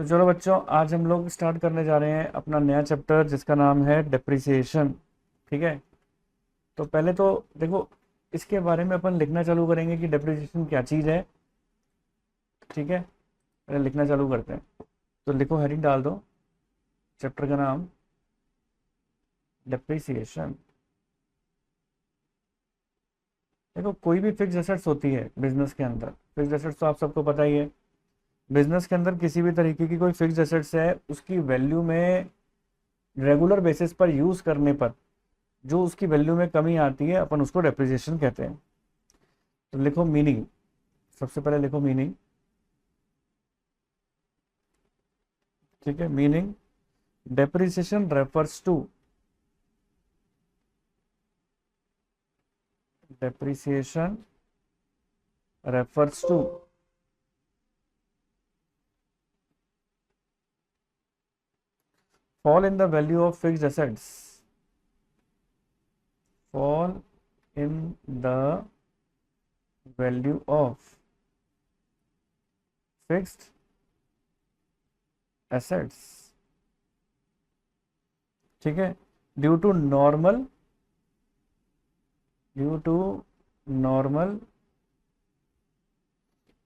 तो चलो बच्चों, आज हम लोग स्टार्ट करने जा रहे हैं अपना नया चैप्टर जिसका नाम है डेप्रिसिएशन। ठीक है। तो पहले तो देखो, इसके बारे में अपन लिखना चालू करेंगे कि डेप्रिसिएशन क्या चीज़ है। ठीक है, पहले लिखना चालू करते हैं। तो लिखो, हेडिंग डाल दो, चैप्टर का नाम डेप्रिसिएशन। देखो, कोई भी फिक्स एसेट्स होती है बिजनेस के अंदर। फिक्स एसेट्स तो आप सबको पता ही है। बिजनेस के अंदर किसी भी तरीके की कोई फिक्स एसेट्स है, उसकी वैल्यू में रेगुलर बेसिस पर यूज करने पर जो उसकी वैल्यू में कमी आती है, अपन उसको डेप्रिसिएशन कहते हैं। तो लिखो मीनिंग, सबसे पहले लिखो मीनिंग। ठीक है, meaning depreciation refers to, depreciation refers to fall in the value of fixed assets, fall in the value of fixed assets। ठीक है, due to normal, due to normal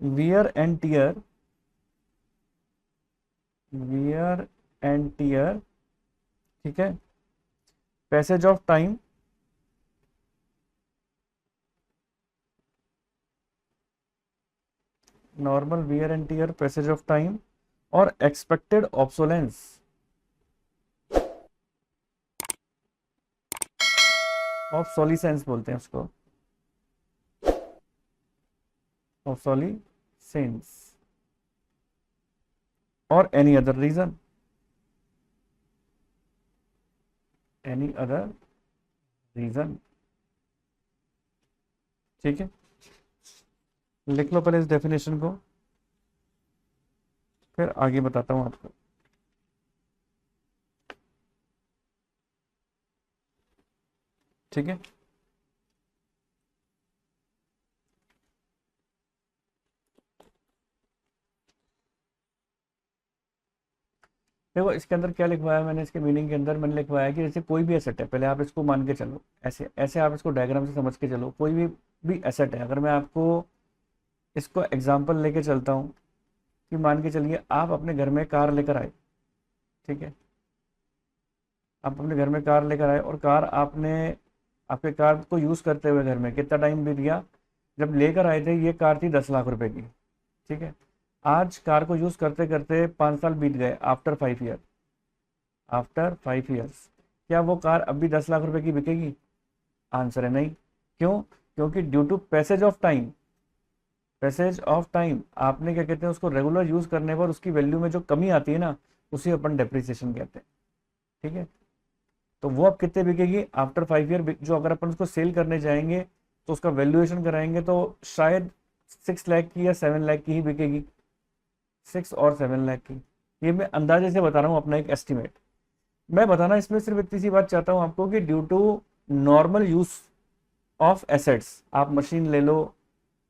wear and tear, wear and tear. ठीक है, passage of time, normal wear and tear, passage of time, और expected obsolescence, obsolescence बोलते हैं उसको, obsolescence, और any other reason, any other reason. ठीक है, लिख लो पहले इस डेफिनेशन को, फिर आगे बताता हूं आपको। ठीक है, देखो इसके अंदर क्या लिखवाया है मैंने। इसके मीनिंग के अंदर मैंने लिखवाया है कि जैसे कोई भी एसेट है, पहले आप इसको मान के चलो, ऐसे ऐसे आप इसको डायग्राम से समझ के चलो। कोई भी एसेट है, अगर मैं आपको इसको एग्जांपल लेके चलता हूँ कि मान के चलिए आप अपने घर में कार लेकर आए। ठीक है, आप अपने घर में कार लेकर आए और कार आपने, आपके कार को यूज़ करते हुए घर में कितना टाइम बीत गया। जब लेकर आए थे ये कार थी 10 लाख रुपए की। ठीक है, आज कार को यूज़ करते करते 5 साल बीत गए, आफ्टर 5 ईयर, आफ्टर 5 ईयर्स, क्या वो कार अब भी 10 लाख रुपए की बिकेगी? आंसर है नहीं। क्यों? क्योंकि due to passage of time, passage of time आपने क्या कहते हैं उसको रेगुलर यूज करने पर उसकी वैल्यू में जो कमी आती है ना, उसे अपन डेप्रिसिएशन कहते हैं। ठीक है, तो वो अब कितने बिकेगी आफ्टर 5 ईयर। जो अगर अपन उसको सेल करने जाएंगे तो उसका वैल्यूएशन कराएंगे तो शायद 6 लाख की या 7 लाख की ही बिकेगी, 6 और 7 लाख की। ये मैं अंदाजे से बता रहा हूँ, अपना एक एस्टिमेट। मैं बताना इसमें सिर्फ इतनी सी बात चाहता हूँ आपको कि due to normal use of assets, आप मशीन ले लो,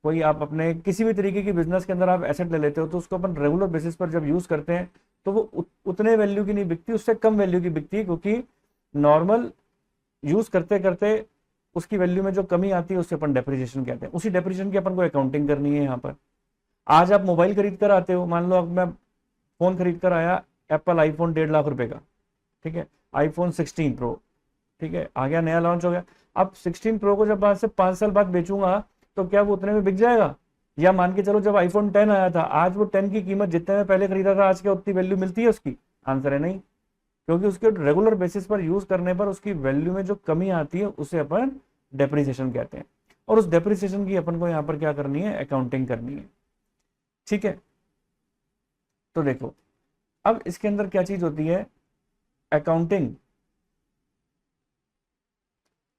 कोई आप अपने किसी भी तरीके की बिजनेस के अंदर आप एसेट ले लेते हो, तो उसको अपन रेगुलर बेसिस पर जब यूज करते हैं तो वो उतने वैल्यू की नहीं बिकती, उससे कम वैल्यू की बिकती है। क्योंकि नॉर्मल यूज करते करते उसकी वैल्यू में जो कमी आती है उसे अपन डेप्रिसिएशन कहते हैं। उसी डेप्रिसिएशन की अपन को अकाउंटिंग करनी है यहाँ पर। आज आप मोबाइल खरीद कर आते हो, मान लो अब मैं फोन खरीद कर आया, एप्पल आईफोन 1.5 लाख रुपए का। ठीक है, आईफोन 16 प्रो। ठीक है, आ गया, नया लॉन्च हो गया। अब 16 प्रो को जब आज से 5 साल बाद बेचूंगा तो क्या वो उतने में बिक जाएगा? या मान के चलो जब आईफोन 10 आया था, आज वो 10 की कीमत जितने में पहले खरीदा था, आज क्या उतनी वैल्यू मिलती है उसकी? आंसर है नहीं। क्योंकि उसके रेगुलर बेसिस पर यूज करने पर उसकी वैल्यू में जो कमी आती है उसे अपन डेप्रिसिएशन कहते हैं। और उस डेप्रिसिएशन की अपन को यहाँ पर क्या करनी है? अकाउंटिंग करनी है। ठीक है, तो देखो अब इसके अंदर क्या चीज होती है, accounting,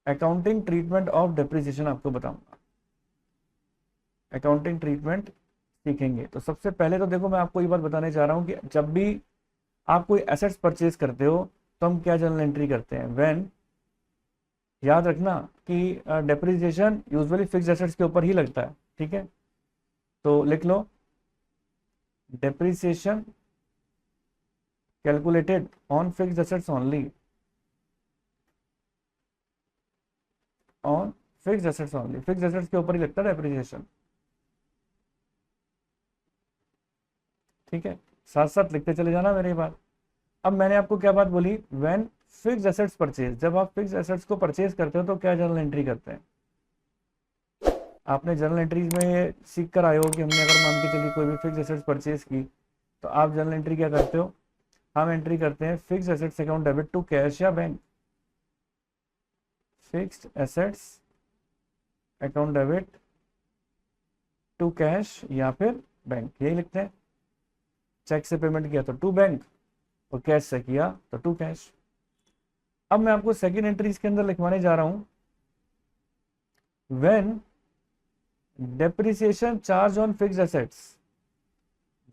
accounting treatment of depreciation आपको बताऊंगा। अकाउंटिंग ट्रीटमेंट सीखेंगे तो सबसे पहले तो देखो मैं आपको ये बात बताने चाह रहा हूं कि जब भी आप कोई एसेट्स परचेज करते हो तो हम क्या जर्नल एंट्री करते हैं? व्हेन, याद रखना कि डेप्रिसिएशन यूजुअली फिक्स्ड एसेट्स के ऊपर ही लगता है। ठीक है, तो लिख लो depreciation calculated on fixed assets only, on fixed assets only, fixed assets के ऊपर ही लगता है डेप्रिसिएशन। ठीक है, साथ साथ लिखते चले जाना मेरी बात। अब मैंने आपको क्या बात बोली, व्हेन फिक्स्ड एसेट्स परचेज, जब आप फिक्स्ड एसेट्स को परचेज करते हो तो क्या जर्नल एंट्री करते हैं। आपने जर्नल एंट्रीज में सीख कर आए हो कि हमने अगर मान के चलिए कोई भी फिक्स्ड एसेट्स परचेज की, तो आप जर्नल एंट्री क्या करते हो, हम एंट्री करते हैं fixed assets account debit to cash या bank, fixed assets account debit to cash या फिर बैंक, यही लिखते हैं। चेक से पेमेंट किया तो टू बैंक, और कैश से किया तो टू कैश। अब मैं आपको सेकेंड एंट्री इसके अंदर लिखवाने जा रहा हूं, when depreciation charge on fixed assets,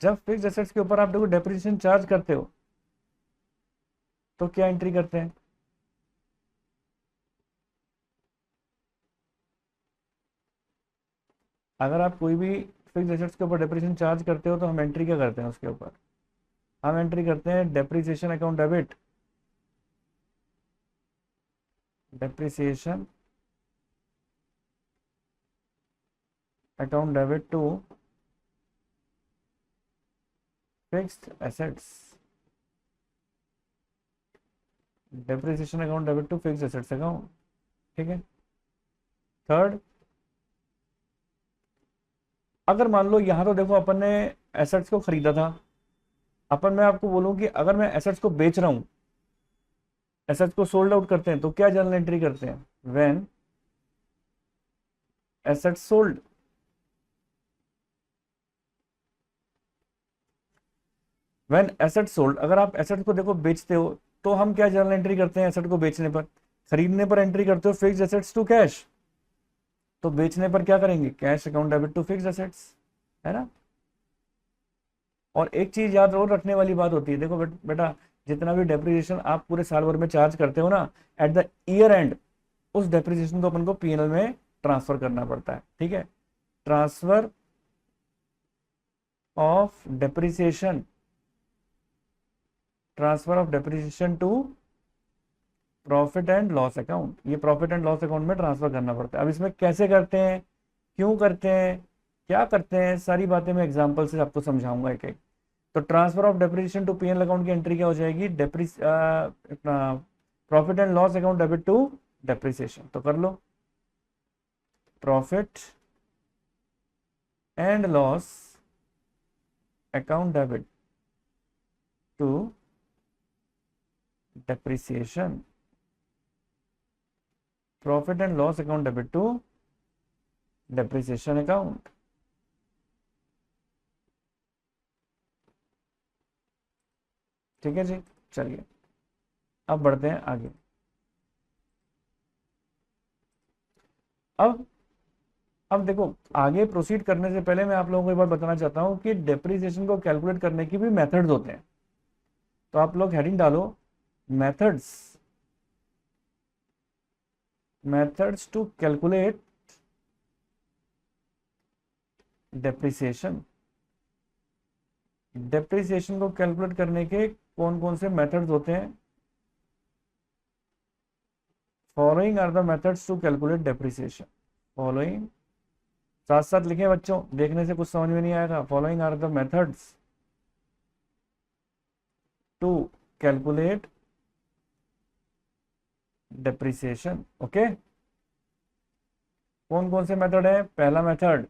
जब फिक्स्ड एसेट्स के ऊपर आप देखो डेप्रिसिएशन चार्ज करते हो तो क्या एंट्री करते हैं। अगर आप कोई भी फिक्स्ड एसेट्स के ऊपर डेप्रिसिएशन चार्ज करते हो तो हम एंट्री क्या करते हैं उसके ऊपर, हम एंट्री करते हैं depreciation account debit, depreciation account debit to fixed assets, depreciation account debit to fixed assets account. ठीक है, थर्ड, अगर मान लो यहां तो देखो अपन ने एसेट्स को खरीदा था, अपन मैं आपको बोलूं कि अगर मैं एसेट्स को बेच रहा हूं, एसेट्स को सोल्ड आउट करते हैं तो क्या जर्नल एंट्री करते हैं, when assets sold, when assets sold, अगर आप एसेट को देखो बेचते हो तो हम क्या जर्नल एंट्री करते हैं, एसेट को बेचने पर, खरीदने पर एंट्री करते हो फिक्स्ड एसेट्स टू कैश, तो बेचने पर क्या करेंगे, cash account debit to fixed assets, है ना। और एक चीज याद और रखने वाली बात होती है, देखो बेटा, जितना भी डेप्रिसिएशन आप पूरे साल भर में चार्ज करते हो ना, एट द ईयर एंड उस डेप्रिसिएशन को अपन को पीएनएल में ट्रांसफर करना पड़ता है। ठीक है, transfer of depreciation, transfer of depreciation to profit and loss account, ये प्रॉफिट एंड लॉस अकाउंट में ट्रांसफर करना पड़ता है। अब इसमें कैसे करते हैं, क्यों करते हैं, क्या करते हैं, सारी बातें मैं एग्जांपल से आपको समझाऊंगा एक एक। तो transfer of depreciation to PNL account की एंट्री क्या हो जाएगी, अपना profit and loss account debit to depreciation, तो कर लो profit and loss account debit to depreciation, profit and loss account debit to depreciation account. ठीक है जी, चलिए अब बढ़ते हैं आगे। अब अब देखो, आगे प्रोसीड करने से पहले मैं आप लोगों को एक बात बताना चाहता हूं कि डेप्रिसिएशन को कैलकुलेट करने की भी मेथड्स होते हैं। तो आप लोग हेडिंग डालो, methods, methods to calculate depreciation, depreciation को कैलकुलेट करने के कौन कौन से मेथड्स होते हैं, following are the methods to calculate depreciation, following, साथ साथ लिखें बच्चों, देखने से कुछ समझ में नहीं आएगा, following are the methods to calculate depreciation. Okay, कौन कौन से मेथड है, पहला मेथड,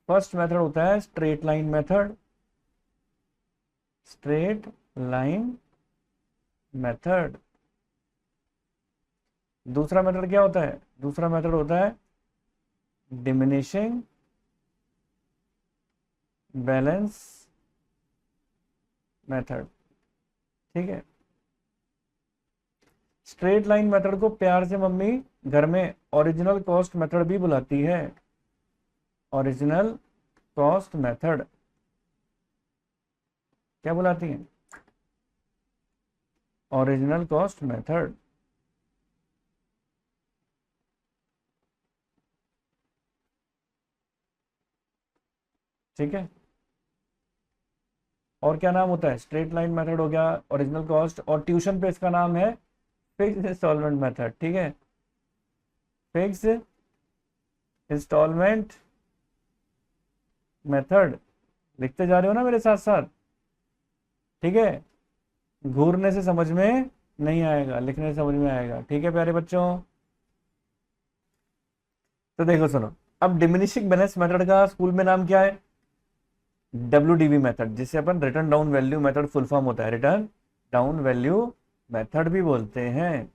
फर्स्ट मेथड होता है straight line method, straight line method. दूसरा मेथड क्या होता है, दूसरा मेथड होता है डिमिनिशिंग बैलेंस मेथड। ठीक है, स्ट्रेट लाइन मेथड को प्यार से मम्मी घर में ओरिजिनल कॉस्ट मेथड भी बुलाती है, ओरिजिनल कॉस्ट मेथड, क्या बुलाती है, ओरिजिनल कॉस्ट मेथड। ठीक है, और क्या नाम होता है, स्ट्रेट लाइन मेथड हो गया, ओरिजिनल कॉस्ट, और ट्यूशन पे इसका नाम है फिक्स इंस्टॉलमेंट मेथड। ठीक है, फिक्स इंस्टॉलमेंट मेथड, लिखते जा रहे हो ना मेरे साथ साथ, ठीक है, घूरने से समझ में नहीं आएगा, लिखने से समझ में आएगा। ठीक है प्यारे बच्चों, तो देखो सुनो, अब डिमिनिशिंग बैलेंस मेथड का स्कूल में नाम क्या है, WDV मेथड, जिसे अपन return down value method full form होता है, रिटर्न डाउन वैल्यू मेथड भी बोलते हैं,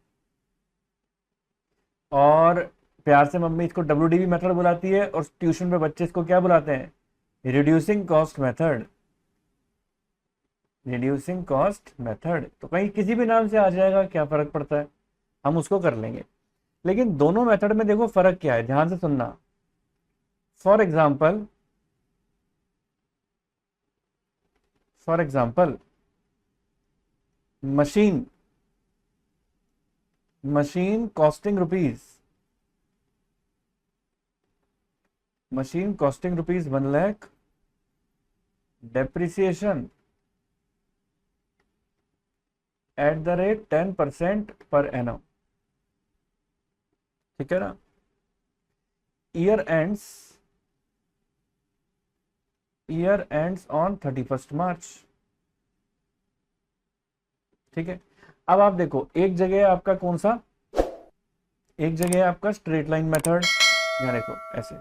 और प्यार से मम्मी इसको WDV मेथड बुलाती है, और ट्यूशन पे बच्चे इसको क्या बुलाते हैं, reducing cost method, reducing cost method. तो कहीं किसी भी नाम से आ जाएगा, क्या फर्क पड़ता है, हम उसको कर लेंगे। लेकिन दोनों मेथड में देखो फर्क क्या है, ध्यान से सुनना। For example, machine machine costing rupees, machine costing rupees 1 lakh, depreciation at the rate 10% per annum. ठीक है ना, ईयर एंड्स ऑन 31 मार्च। ठीक है, अब आप देखो, एक जगह है आपका कौन सा, एक जगह है आपका स्ट्रेट लाइन मेथड, यहाँ देखो ऐसे,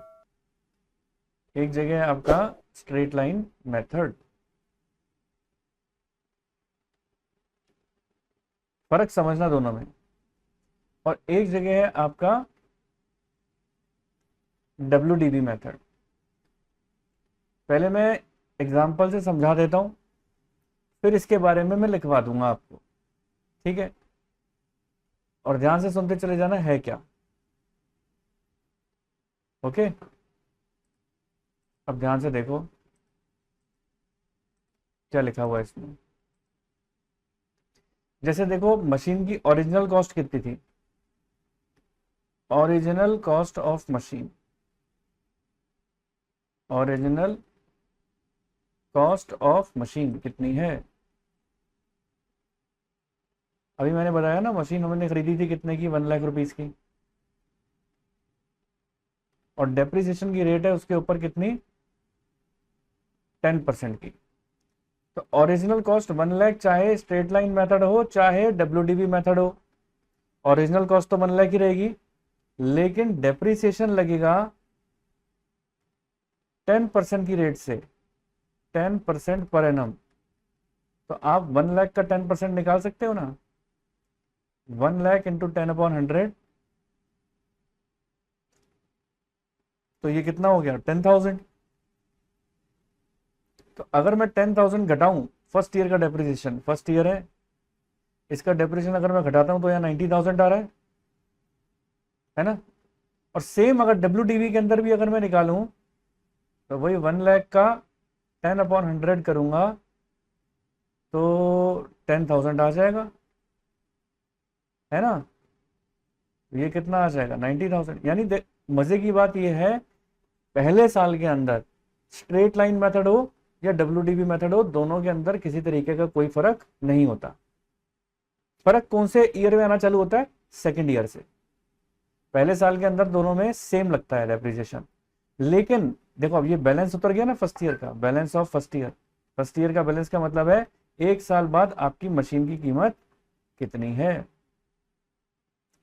एक जगह है आपका स्ट्रेट लाइन मेथड, फर्क समझना दोनों में, और एक जगह है आपका WDV मेथड। पहले मैं एग्जांपल से समझा देता हूं, फिर इसके बारे में मैं लिखवा दूंगा आपको। ठीक है, और ध्यान से सुनते चले जाना है क्या। ओके, अब ध्यान से देखो क्या लिखा हुआ है इसमें। जैसे देखो, मशीन की ओरिजिनल कॉस्ट कितनी थी, original cost of machine, original cost of machine कितनी है, अभी मैंने बताया ना, मशीन हमने खरीदी थी कितने की, 1 लाख रुपीज की, और डेप्रिसिएशन की रेट है उसके ऊपर कितनी, 10% की। तो ओरिजिनल कॉस्ट 1 लाख, चाहे स्ट्रेट लाइन मेथड हो चाहे WDV मेथड हो, ओरिजिनल कॉस्ट तो 1 लाख ही रहेगी, लेकिन डेप्रिसिएशन लगेगा 10% की रेट से, 10% पर एनम। तो आप 1 लाख का 10% निकाल सकते हो ना, 1 लाख इंटू 10/100, तो ये कितना हो गया, 10,000। तो अगर मैं 10,000 घटाऊं, फर्स्ट ईयर का डेप्रिसिएशन, फर्स्ट ईयर है, इसका डेप्रिसिएशन अगर मैं घटाता हूं तो यहाँ 90,000 आ रहा है ना। और सेम अगर WDV के अंदर भी अगर मैं निकालूं, तो वही 1 लाख का 10/100 करूंगा तो 10,000 आ जाएगा, है ना। ये कितना आ जाएगा, 90,000। यानी मजे की बात यह है, पहले साल के अंदर स्ट्रेट लाइन मेथड हो या WDV मेथड हो, दोनों के अंदर किसी तरीके का कोई फर्क नहीं होता। फर्क कौन से ईयर में आना चालू होता है, सेकेंड ईयर से। पहले साल के अंदर दोनों में सेम लगता है डेप्रिसिएशन, लेकिन देखो अब ये बैलेंस उतर गया ना फर्स्ट ईयर का, balance of first year. First year का बैलेंस का मतलब है 1 साल बाद आपकी मशीन की कीमत कितनी है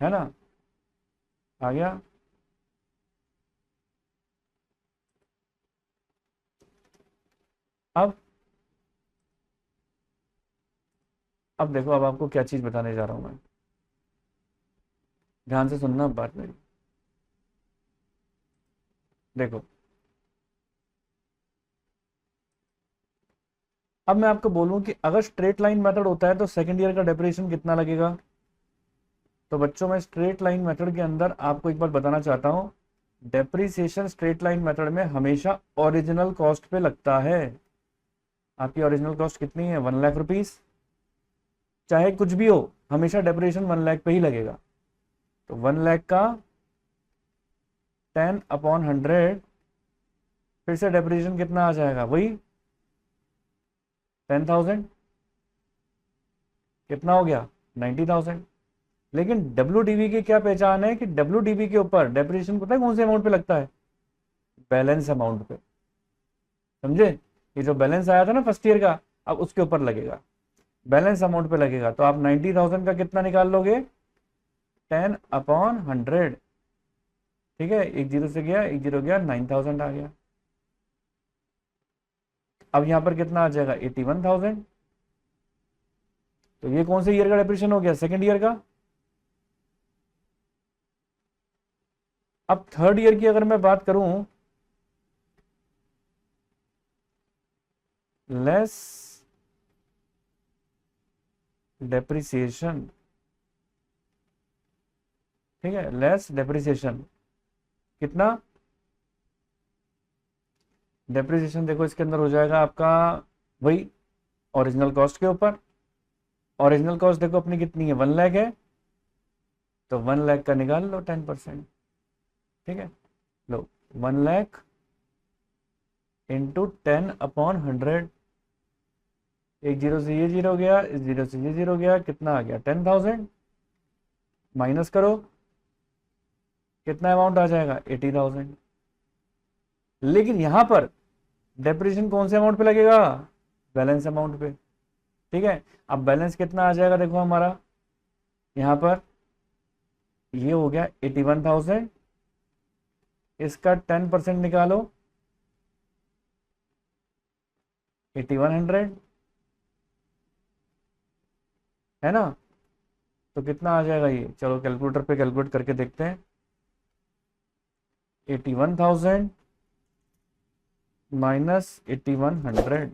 ना। आ गया। अब देखो, अब आपको क्या चीज बताने जा रहा हूं मैं, ध्यान से सुनना बात मेरी। देखो, अब मैं आपको बोलूं कि अगर स्ट्रेट लाइन मेथड होता है तो सेकंड ईयर का डेप्रिसिएशन कितना लगेगा। तो बच्चों, मैं स्ट्रेट लाइन मेथड के अंदर आपको एक बात बताना चाहता हूं, डेप्रिसिएशन स्ट्रेट लाइन मेथड में हमेशा ओरिजिनल कॉस्ट पे लगता है। आपकी ओरिजिनल कॉस्ट कितनी है, 1 लाख रुपीज, चाहे कुछ भी हो, हमेशा डेप्रिसिएशन 1 लाख पे ही लगेगा। तो 1 लाख का 10/100, फिर से डेप्रिसिएशन कितना आ जाएगा, वही 10,000, कितना हो गया 90,000। लेकिन डब्ल्यू की क्या पहचान है कि डब्ल्यू के ऊपर डेप्रिसिएशन पता है कौन से अमाउंट पे लगता है, बैलेंस अमाउंट पे, समझे। ये जो बैलेंस आया था ना फर्स्ट ईयर का, अब उसके ऊपर लगेगा, बैलेंस अमाउंट पे लगेगा। तो आप 90,000 का कितना निकाल लोगे, 10/100। ठीक है, एक जीरो से गया, एक जीरो गया, 9,000 आ गया। अब यहां पर कितना आ जाएगा, 81,000। तो ये कौन से ईयर का डेप्रिसिएशन हो गया, सेकेंड ईयर का। अब थर्ड ईयर की अगर मैं बात करूं, लेस डेप्रिसिएशन, ठीक है, लेस डेप्रिसिएशन कितना, डेप्रिसिएशन देखो इसके अंदर हो जाएगा आपका वही ओरिजिनल कॉस्ट के ऊपर। ओरिजिनल कॉस्ट देखो अपनी कितनी है, 1 लाख है, तो 1 लाख का निकाल लो 10%। ठीक है, लो 1 लाख इंटू 10/100। एक जीरो से ये जीरो गया, इस जीरो से ये जीरो गया, कितना आ गया 10,000। माइनस करो, कितना अमाउंट आ जाएगा 80,000। लेकिन यहां पर डेप्रिसिएशन कौन से अमाउंट पे लगेगा, बैलेंस अमाउंट पे। ठीक है, अब बैलेंस कितना आ जाएगा देखो हमारा, यहां पर ये हो गया 81,000, इसका 10% निकालो 8100, है ना। तो कितना आ जाएगा ये, चलो कैलकुलेटर पे कैलकुलेट करके देखते हैं। 81,000 माइनस 8100,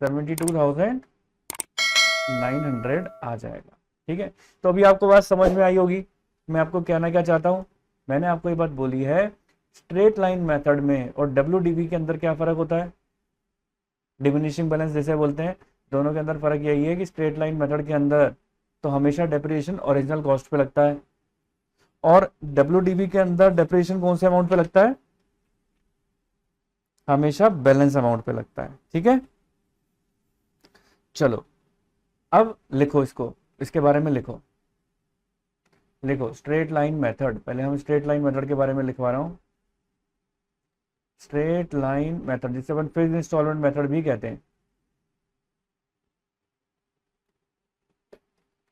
72,900 आ जाएगा। ठीक है, तो अभी आपको बात समझ में आई होगी, मैं आपको कहना क्या चाहता हूं। मैंने आपको ये बात बोली है, स्ट्रेट लाइन मेथड में और डब्ल्यू के अंदर क्या फर्क होता है, डिमिनिशिंग बैलेंस जैसे बोलते हैं, दोनों के अंदर फर्क यही है कि स्ट्रेट लाइन मेथड के अंदर तो हमेशा डेप्रिसिएशन ओरिजिनल कॉस्ट पे लगता है, और डब्ल्यू के अंदर डेप्रिसिएशन कौन से अमाउंट पे लगता है, हमेशा बैलेंस अमाउंट पे लगता है। ठीक है, चलो अब लिखो इसको, इसके बारे में लिखो। लिखो स्ट्रेट लाइन मेथड, पहले हम स्ट्रेट लाइन मेथड के बारे में लिखवा रहा हूं। स्ट्रेट लाइन मेथड जिसे अपन फिक्स्ड इंस्टॉलमेंट मेथड भी कहते हैं।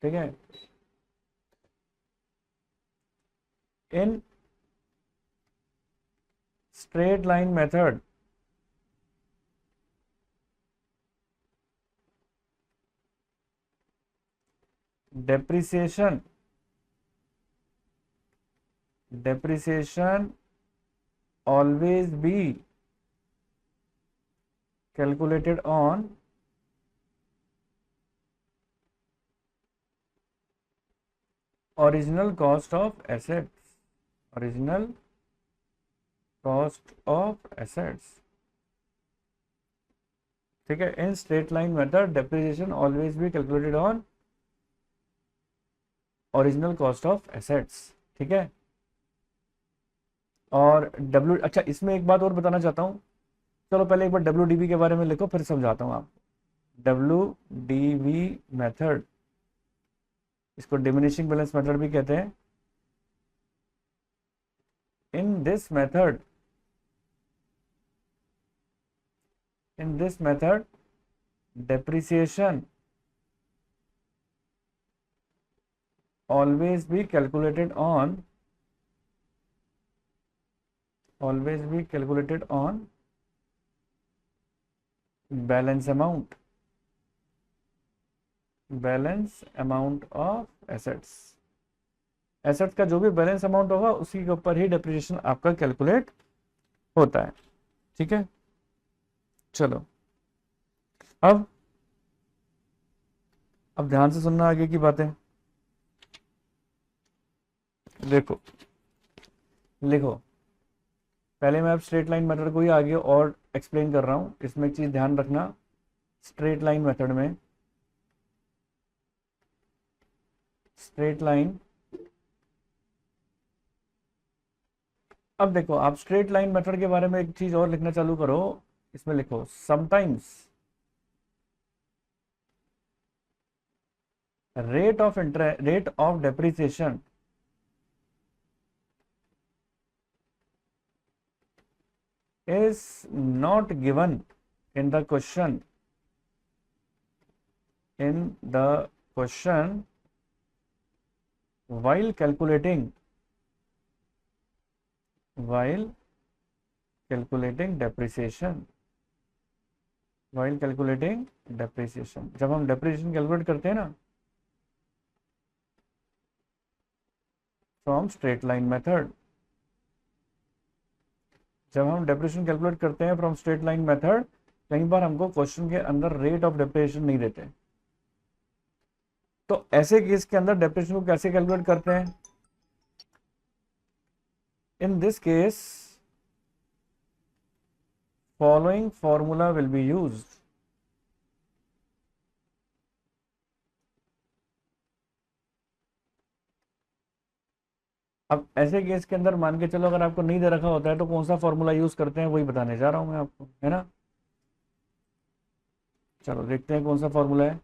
ठीक है, in straight line method depreciation always be calculated on original cost of assets, original cost of assets। ठीक है, in straight line method depreciation always be calculated on original cost of assets. ठीक है, और डब्ल्यू, अच्छा इसमें एक बात और बताना चाहता हूँ, चलो पहले एक बार डब्ल्यू के बारे में लिखो फिर समझाता हूँ आपको। डब्ल्यू मेथड, इसको डिमिनिशिंग बैलेंस मेथड भी कहते हैं। In this method, depreciation always be calculated on balance amount of assets। Assets का जो भी बैलेंस अमाउंट होगा उसी के ऊपर ही डेप्रिसिएशन आपका कैलकुलेट होता है। ठीक है, चलो अब ध्यान से सुनना आगे की बातें। देखो लिखो, पहले मैं अब स्ट्रेट लाइन मेथड को ही आगे और एक्सप्लेन कर रहा हूं। इसमें एक चीज ध्यान रखना, स्ट्रेट लाइन मेथड में, स्ट्रेट लाइन, अब देखो आप स्ट्रेट लाइन मेथड के बारे में एक चीज और लिखना चालू करो। इसमें लिखो sometimes rate of depreciation is not given in the question while calculating depreciation. जब हम डेप्रिसिएशन कैलकुलेट करते हैं ना फ्रॉम स्ट्रेट लाइन मेथड, जब हम डेप्रिसिएशन कैलकुलेट करते हैं फ्रॉम स्ट्रेट लाइन मेथड, कई बार हमको क्वेश्चन के अंदर रेट ऑफ डेप्रिसिएशन नहीं देते, तो ऐसे केस के अंदर डेप्रिसिएशन को कैसे कैलकुलेट करते हैं? In this case following formula will be used. अब ऐसे केस के अंदर मान के चलो अगर आपको नहीं दे रखा होता है तो कौन सा फॉर्मूला यूज करते हैं वही बताने जा रहा हूं मैं आपको, है ना. चलो देखते हैं कौन सा फॉर्मूला है.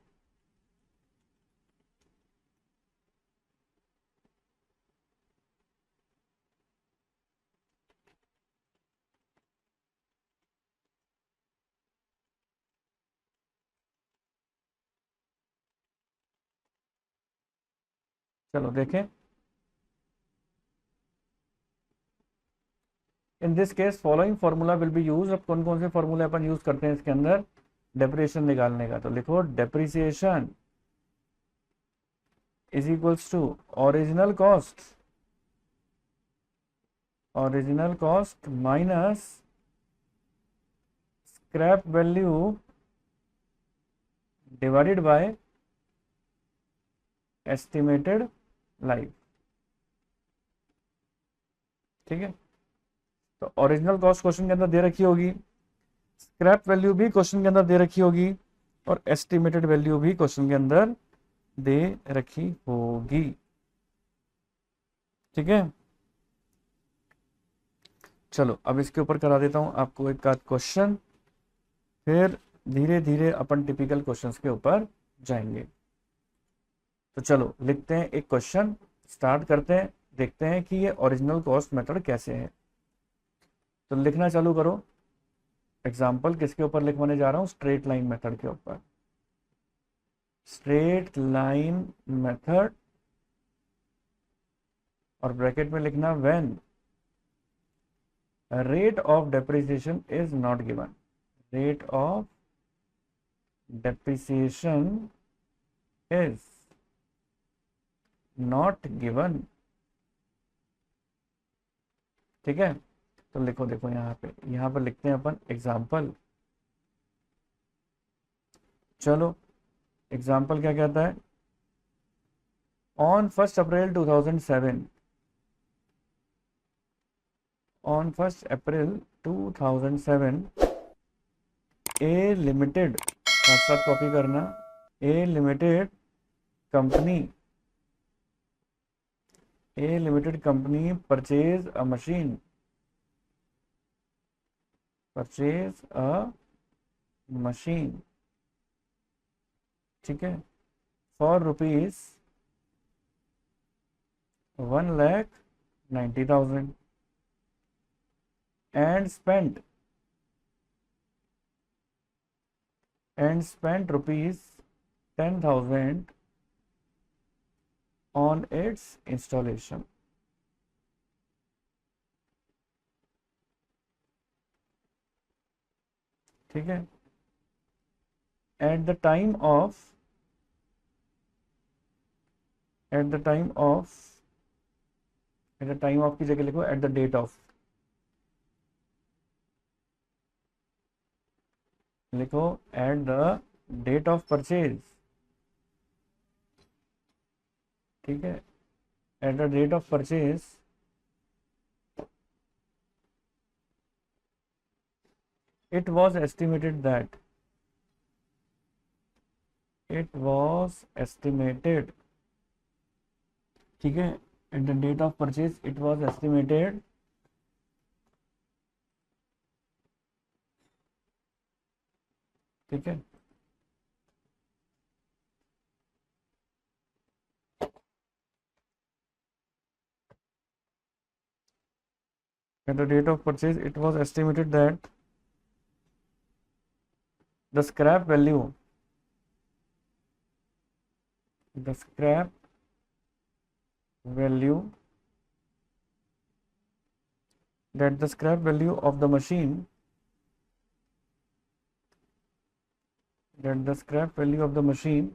चलो देखें. In this case following formula will be use. अब कौन कौन से फॉर्मूले अपन यूज करते हैं इसके अंदर डेप्रिसिएशन निकालने का? तो लिखो depreciation is equals to original cost minus scrap value divided by estimated life. ठीक है, तो ओरिजिनल कॉस्ट क्वेश्चन के अंदर दे रखी होगी, स्क्रैप वैल्यू भी क्वेश्चन के अंदर दे रखी होगी, और एस्टिमेटेड वैल्यू भी क्वेश्चन के अंदर दे रखी होगी. ठीक है, चलो अब इसके ऊपर करा देता हूं आपको एक आध क्वेश्चन, फिर धीरे धीरे अपन टिपिकल क्वेश्चंस के ऊपर जाएंगे. तो चलो लिखते हैं एक क्वेश्चन, स्टार्ट करते हैं, देखते हैं कि ये ओरिजिनल कॉस्ट मेथड कैसे है. तो लिखना चालू करो. एग्जाम्पल किसके ऊपर लिखवाने जा रहा हूं? स्ट्रेट लाइन मेथड के ऊपर. स्ट्रेट लाइन मेथड और ब्रैकेट में लिखना when rate of depreciation is not given. Rate of depreciation is not given. ठीक है, तो लिखो, देखो यहाँ पर लिखते हैं अपन एग्जाम्पल. चलो एग्जाम्पल क्या कहता है? On 1 April 2007, on 1 April 2007 A limited, साथ साथ कॉपी करना, A limited company purchase a machine, ठीक है, for rupees 1,90,000 and spent rupees 10,000 on its installation. ठीक है, at the time of की जगह लिखो at the date of, लिखो at the date of purchase. ठीक है, at the date of purchase it was estimated, ठीक है, at the date of purchase it was estimated ठीक है, at the date of purchase it was estimated that the scrap value the scrap value that the scrap value of the machine that the scrap value of the machine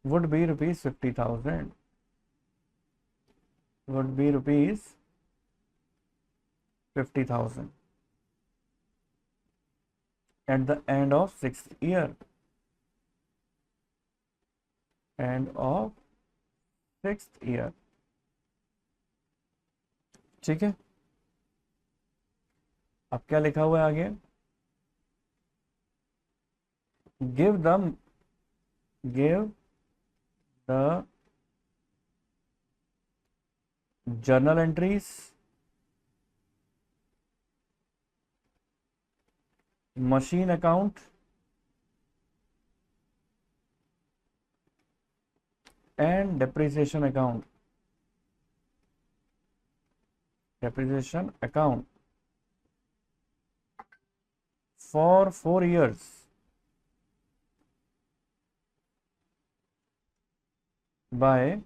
would be rupees 50,000 would be rupees 50,000 at the end of 6th year end of 6th year। ठीक है, अब क्या लिखा हुआ है आगे, give the journal entries machine account and depreciation account for 4 years by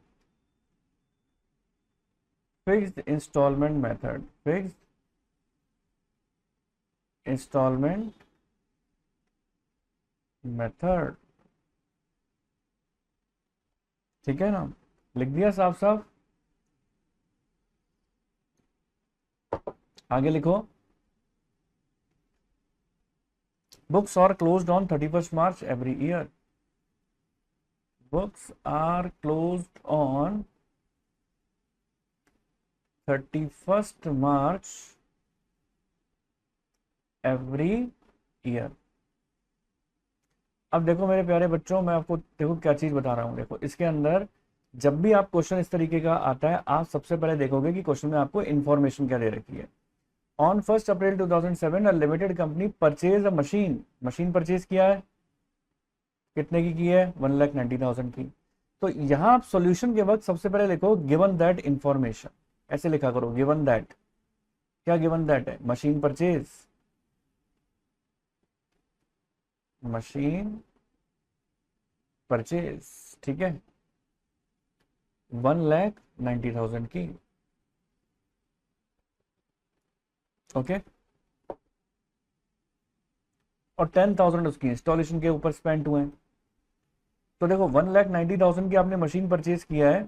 fixed installment method ठीक है ना, लिख दिया साफ साफ। आगे लिखो, books are closed on 31st March every year। books are closed on 31st March every year। अब देखो मेरे प्यारे बच्चों, मैं आपको देखो क्या चीज बता रहा हूं। देखो इसके अंदर जब भी आप क्वेश्चन इस तरीके का आता है, आप सबसे पहले देखोगे कि क्वेश्चन में आपको इन्फॉर्मेशन क्या दे रखी है। On 1 April 2007 a limited company purchase a machine purchase किया है, कितने की है, 1,90,000 की। तो यहां आप सॉल्यूशन के वक्त सबसे पहले लिखो गिवन दैट इंफॉर्मेशन, ऐसे लिखा करो गिवन दैट। क्या गिवन दैट है, मशीन परचेज ठीक है, 1,90,000 की। ओके, और 10,000 उसकी इंस्टॉलेशन के ऊपर स्पेंड हुए हैं। तो देखो 1,90,000 की आपने मशीन परचेज किया है।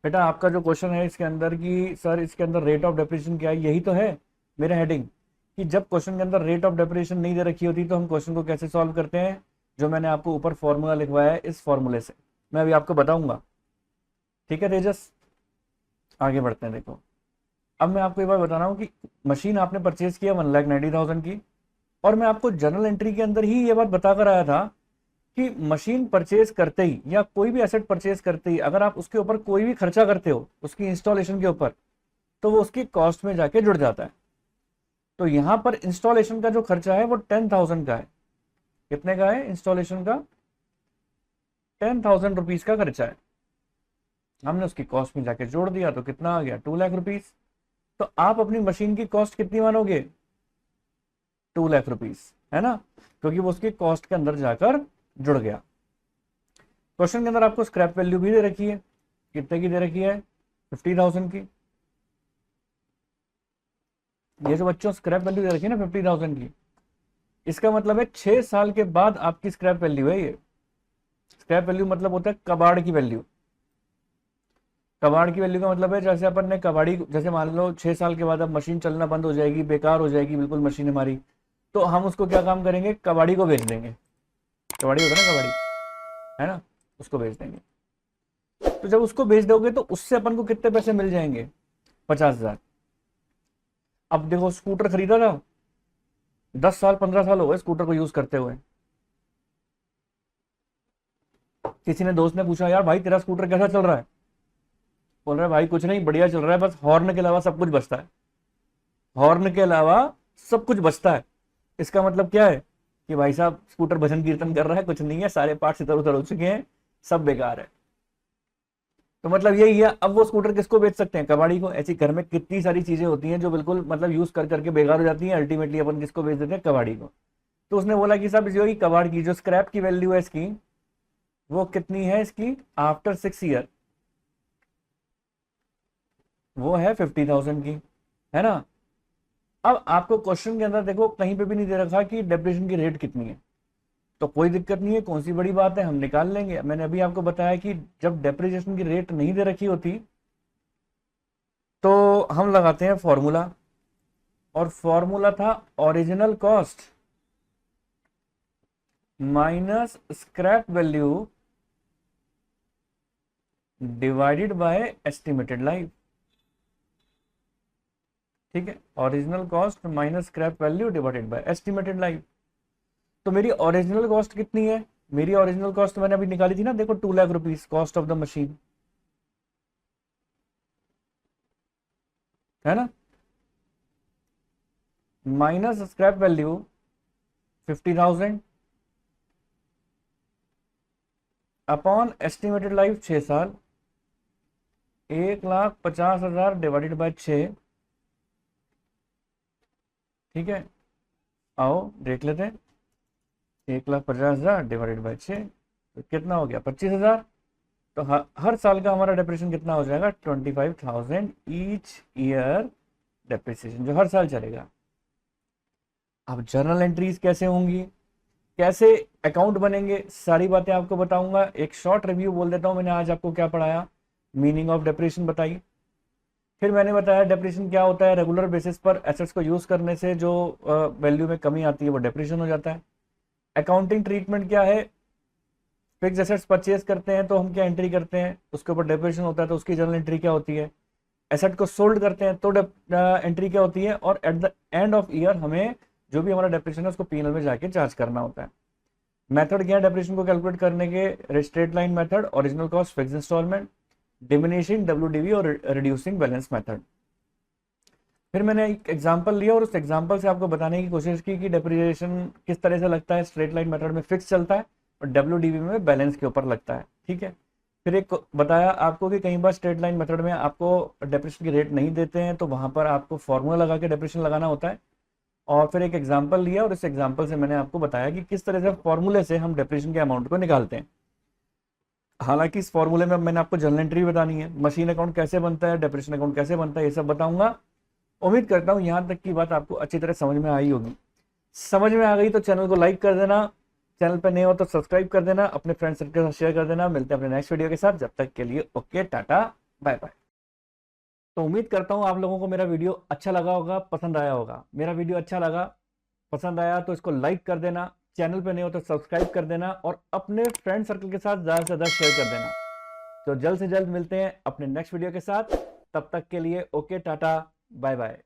बेटा आपका जो क्वेश्चन है इसके अंदर की सर इसके अंदर रेट ऑफ डेप्रिसिएशन क्या है, यही तो है मेरा हेडिंग कि जब क्वेश्चन के अंदर रेट ऑफ डेप्रिसिएशन नहीं दे रखी होती तो हम क्वेश्चन को कैसे सॉल्व करते हैं। जो मैंने आपको ऊपर फॉर्मूला लिखवाया है, इस फॉर्मूले से मैं अभी आपको बताऊंगा। ठीक है तेजस, आगे बढ़ते हैं। देखो अब मैं आपको एक बार बता रहा हूँ कि मशीन आपने परचेज किया 1,90,000 की, और मैं आपको जर्नल एंट्री के अंदर ही ये बात बताकर आया था कि मशीन परचेज करते ही या कोई भी एसेट परचेज करते ही अगर आप उसके ऊपर कोई भी खर्चा करते हो उसकी इंस्टॉलेशन के ऊपर, तो वो उसकी कॉस्ट में जाके जुड़ जाता है। तो यहां पर इंस्टॉलेशन का जो खर्चा है वो 10,000 का है। कितने का है इंस्टॉलेशन का, 10,000 रुपीज का खर्चा है। हमने उसकी कॉस्ट में जाके जोड़ दिया तो कितना आ गया, 2 लाख रुपीज। तो आप अपनी मशीन की कॉस्ट कितनी मानोगे, 2 लाख रुपीज, है ना, क्योंकि वो उसकी कॉस्ट के अंदर जाकर जुड़ गया। क्वेश्चन के अंदर आपको स्क्रैप वैल्यू भी दे रखी है, कितने की दे रखी है, 50,000 की। ये जो बच्चों स्क्रैप वैल्यू दे रखी है ना 50,000 की, इसका मतलब है 6 साल के बाद आपकी स्क्रैप वैल्यू है ये। स्क्रैप वैल्यू मतलब होता है कबाड़ की वैल्यू। कबाड़ की वैल्यू का मतलब है जैसे अपन ने कबाड़ी, जैसे मान लो 6 साल के बाद अब मशीन चलना बंद हो जाएगी, बेकार हो जाएगी बिल्कुल मशीन हमारी, तो हम उसको क्या काम करेंगे, कबाड़ी को बेच देंगे। कबाड़ी होता है ना, कबाड़ी है ना, उसको बेच देंगे। तो जब उसको बेच दोगे तो उससे अपन को कितने पैसे मिल जाएंगे, 50,000। अब देखो स्कूटर खरीदा था, 10 साल 15 साल हो गए स्कूटर को यूज करते हुए। किसी ने दोस्त ने पूछा यार भाई तेरा स्कूटर कैसा चल रहा है, बोल रहा है भाई कुछ नहीं बढ़िया चल रहा है, बस हॉर्न के अलावा सब कुछ बचता है। हॉर्न के अलावा सब कुछ बचता है। इसका मतलब क्या है कि भाई साहब स्कूटर भजन कीर्तन कर रहा है, कुछ नहीं है, सारे पार्ट्स इधर उधर हो चुके हैं, सब बेकार है। तो मतलब यही है, अब वो स्कूटर किसको बेच सकते हैं? कबाड़ी को। ऐसी घर में कितनी सारी चीजें होती हैं जो बिल्कुल मतलब यूज कर करके बेकार हो जाती हैं, अल्टीमेटली अपन किसको बेच देते हैं? कबाड़ी को। तो उसने बोला कि साहब जो कबाड़ की जो स्क्रैप की वैल्यू है इसकी, वो कितनी है इसकी आफ्टर 6 ईयर, वो है 50,000 की, है ना। अब आपको क्वेश्चन के अंदर देखो कहीं पे भी नहीं दे रखा कि डेप्रिसिएशन की रेट कितनी है, तो कोई दिक्कत नहीं है, कौन सी बड़ी बात है, हम निकाल लेंगे। मैंने अभी आपको बताया कि जब डेप्रिसिएशन की रेट नहीं दे रखी होती तो हम लगाते हैं फॉर्मूला, और फॉर्मूला था original cost minus scrap value divided by estimated life. ठीक है, original cost minus scrap value divided by estimated life. तो मेरी ओरिजिनल कॉस्ट कितनी है? मेरी ओरिजिनल कॉस्ट मैंने अभी निकाली थी ना, देखो 2 lakh rupees cost of the machine, है ना, minus scrap value 50,000 upon estimated life 6 साल, 1,50,000 डिवाइडेड बाय 6। ठीक है, आओ देख लेते हैं, 1,50,000 डिवाइडेड बाय 6 तो कितना हो गया? 25,000। तो हर साल का हमारा डेप्रिसिएशन कितना हो जाएगा? 25,000 ईच ईयर डेप्रिसिएशन, जो हर साल चलेगा। अब जर्नल एंट्रीज कैसे होंगी, कैसे अकाउंट बनेंगे, सारी बातें आपको बताऊंगा। एक शॉर्ट रिव्यू बोल देता हूं, मैंने आज आपको क्या पढ़ाया, मीनिंग ऑफ डेप्रिसिएशन बताई, फिर मैंने बताया डेप्रिसिएशन क्या होता है, रेगुलर बेसिस पर एसेट्स को यूज करने से जो वैल्यू में कमी आती है वो डेप्रिसिएशन हो जाता है। अकाउंटिंग ट्रीटमेंट क्या है, फिक्स एसेट्स परचेज करते हैं तो हम क्या एंट्री करते हैं, उसके ऊपर डेप्रिसिएशन होता है, तो उसकी जर्नल एंट्री क्या होती है। एसेट को सोल्ड करते हैं तो एंट्री क्या होती है, और at the end of year हमें जो भी हमारा डेप्रिसिएशन है उसको पीएनएल में जाके चार्ज करना होता है। मेथड क्या है डेप्रिसिएशन को कैलकुलेट करने के? Straight line method, original cost, fix installment, diminishing WDV और रिड्यूसिंग बैलेंस मेथड। फिर मैंने एक एग्जांपल लिया और उस एग्जांपल से आपको बताने की कोशिश की कि डेप्रिसिएशन किस तरह से लगता है। स्ट्रेट लाइन मेथड में फिक्स चलता है और डब्ल्यूडीवी में बैलेंस के ऊपर लगता है। ठीक है, फिर एक बताया आपको कि कई बार स्ट्रेट लाइन मेथड में आपको डेप्रिसिएशन की रेट नहीं देते हैं, तो वहां पर आपको फॉर्मूला लगा के डेप्रिसिएशन लगाना होता है। और फिर एक एग्जांपल लिया और इस एग्जांपल से मैंने आपको बताया कि किस तरह से फॉर्मूले से हम डेप्रिसिएशन के अमाउंट को निकालते हैं। हालांकि इस फॉर्मूले में मैंने आपको जर्नल एंट्री बतानी है, मशीन अकाउंट कैसे बनता है, डेप्रिसिएशन अकाउंट कैसे बनता है, ये सब बताऊंगा। उम्मीद करता हूँ यहाँ तक की बात आपको अच्छी तरह समझ में आई होगी। समझ में आ गई तो चैनल को लाइक कर देना, चैनल पर नए हो तो सब्सक्राइब कर देना, अपने फ्रेंड सर्कल के साथ शेयर कर देना। मिलते हैं अपने नेक्स्ट वीडियो के साथ, जब तक के लिए ओके, टाटा, बाय बाय। तो उम्मीद करता हूँ आप लोगों को मेरा वीडियो अच्छा लगा होगा, पसंद आया होगा। मेरा वीडियो अच्छा लगा, पसंद आया तो इसको लाइक कर देना, चैनल पे नहीं हो तो सब्सक्राइब कर देना और अपने फ्रेंड सर्कल के साथ ज़्यादा से ज़्यादा शेयर कर देना। तो जल्द से जल्द मिलते हैं अपने नेक्स्ट वीडियो के साथ, तब तक के लिए ओके, टाटा, बाय बाय।